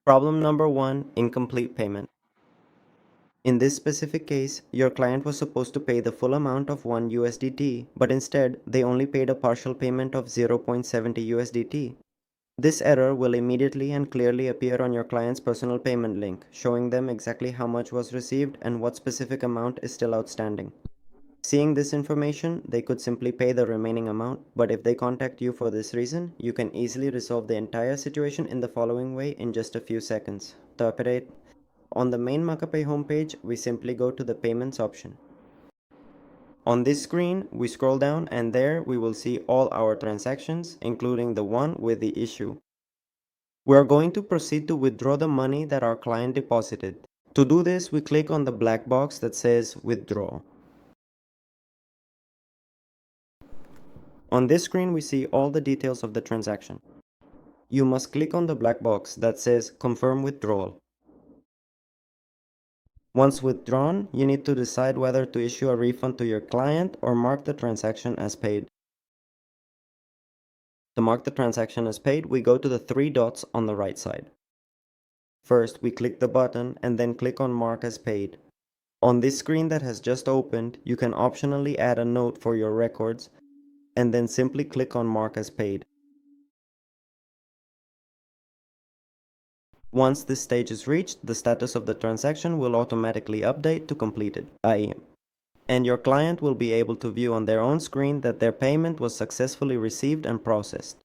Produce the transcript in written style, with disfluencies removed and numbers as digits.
Problem number 1, incomplete payment. In this specific case, your client was supposed to pay the full amount of 1 USDT, but instead, they only paid a partial payment of 0.70 USDT. This error will immediately and clearly appear on your client's personal payment link, showing them exactly how much was received and what specific amount is still outstanding. Seeing this information, they could simply pay the remaining amount, but if they contact you for this reason, you can easily resolve the entire situation in the following way in just a few seconds. To operate, on the main MakaPay homepage, we simply go to the Payments option. On this screen, we scroll down and there we will see all our transactions, including the one with the issue. We are going to proceed to withdraw the money that our client deposited. To do this, we click on the black box that says Withdraw. On this screen, we see all the details of the transaction. You must click on the black box that says Confirm Withdrawal. Once withdrawn, you need to decide whether to issue a refund to your client or mark the transaction as paid. To mark the transaction as paid, we go to the three dots on the right side. First, we click the button and then click on Mark as paid. On this screen that has just opened, you can optionally add a note for your records and then simply click on Mark as paid. Once this stage is reached, the status of the transaction will automatically update to completed, i.e., and your client will be able to view on their own screen that their payment was successfully received and processed.